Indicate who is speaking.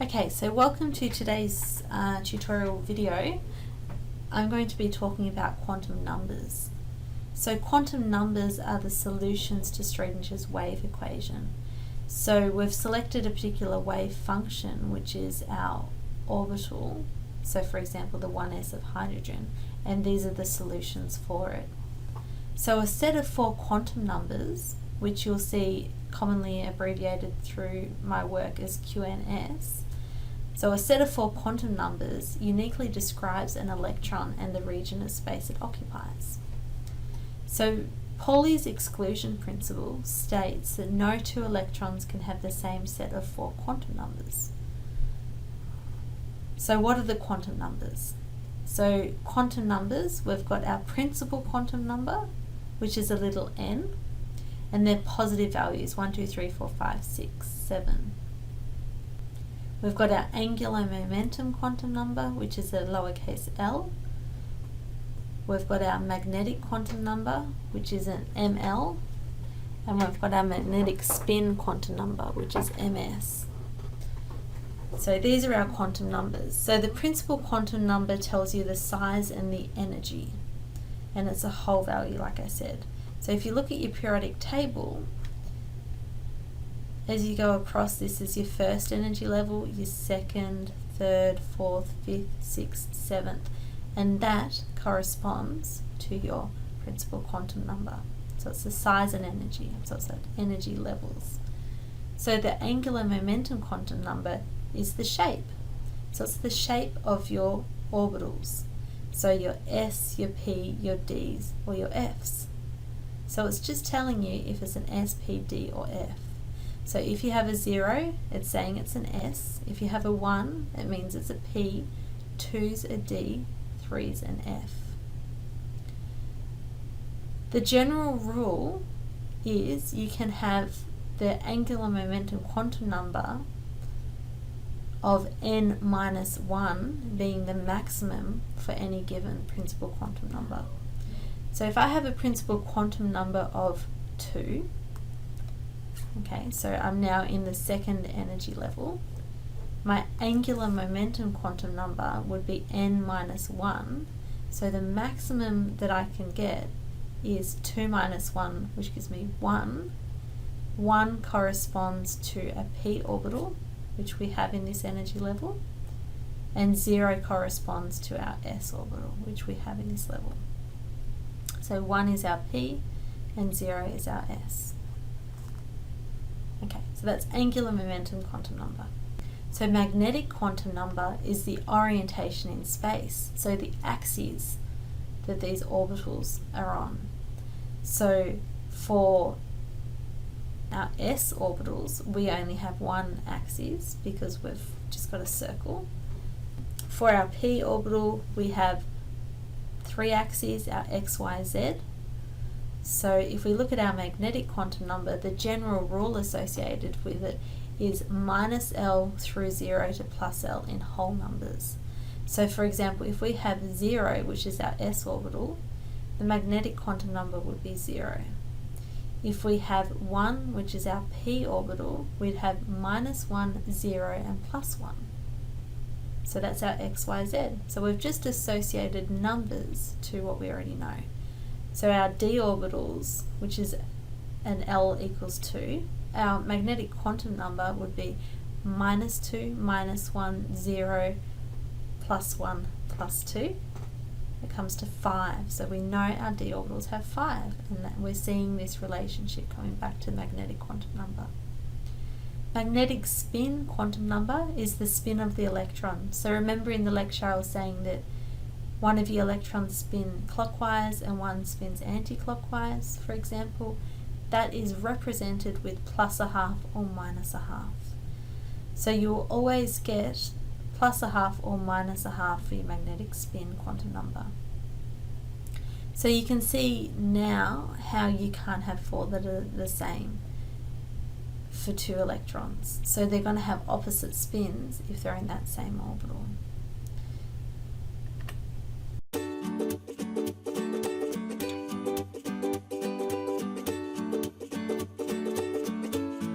Speaker 1: Okay, so welcome to today's tutorial video. I'm going to be talking about quantum numbers. So quantum numbers are the solutions to Schrodinger's wave equation. So we've selected a particular wave function, which is our orbital, so for example the 1s of hydrogen, and these are the solutions for it. So a set of 4 quantum numbers, which you'll see commonly abbreviated through my work as QNS. So a set of 4 quantum numbers uniquely describes an electron and the region of space it occupies. So Pauli's exclusion principle states that no 2 electrons can have the same set of 4 quantum numbers. So what are the quantum numbers? So quantum numbers, we've got our principal quantum number, which is a little n, and they're positive values, 1, 2, 3, 4, 5, 6, 7. We've got our angular momentum quantum number, which is a lowercase l. We've got our magnetic quantum number, which is an ml. And we've got our magnetic spin quantum number, which is ms. So these are our quantum numbers. So the principal quantum number tells you the size and the energy. And it's a whole value, like I said. So if you look at your periodic table, as you go across, this is your first energy level, your second, third, fourth, fifth, sixth, seventh, and that corresponds to your principal quantum number. So it's the size and energy, so it's at energy levels. So the angular momentum quantum number is the shape. So it's the shape of your orbitals. So your S, your P, your Ds, or your Fs. So it's just telling you if it's an S, P, D, or F. So if you have a 0, it's saying it's an S. If you have a 1, it means it's a P. 2's a D, 3's an F. The general rule is you can have the angular momentum quantum number of n minus 1 being the maximum for any given principal quantum number. So if I have a principal quantum number of 2, okay, so I'm now in the second energy level, my angular momentum quantum number would be n minus 1, so the maximum that I can get is 2 minus 1, which gives me 1. 1 corresponds to a p orbital, which we have in this energy level, and 0 corresponds to our s orbital, which we have in this level. So 1 is our p and 0 is our s. Okay, so that's angular momentum quantum number. So magnetic quantum number is the orientation in space, so the axes that these orbitals are on. So for our s orbitals, we only have one axis because we've just got a circle. For our p orbital, we have 3 axes, our x, y, z. So if we look at our magnetic quantum number, the general rule associated with it is minus L through 0 to plus L in whole numbers. So for example, if we have 0, which is our s orbital, the magnetic quantum number would be 0. If we have 1, which is our p orbital, we'd have minus 1, 0, and plus 1. So that's our x, y, z. So we've just associated numbers to what we already know. So our d orbitals, which is an L equals 2, our magnetic quantum number would be minus 2, minus 1, 0, plus 1, plus 2. It comes to 5. So we know our d orbitals have 5, and that we're seeing this relationship coming back to the magnetic quantum number. Magnetic spin quantum number is the spin of the electron. So remember in the lecture I was saying that one of your electrons spin clockwise and one spins anti-clockwise, for example. That is represented with plus a half or minus a half. So you will always get plus a half or minus a half for your magnetic spin quantum number. So you can see now how you can't have 4 that are the same for 2 electrons. So they're going to have opposite spins if they're in that same orbital.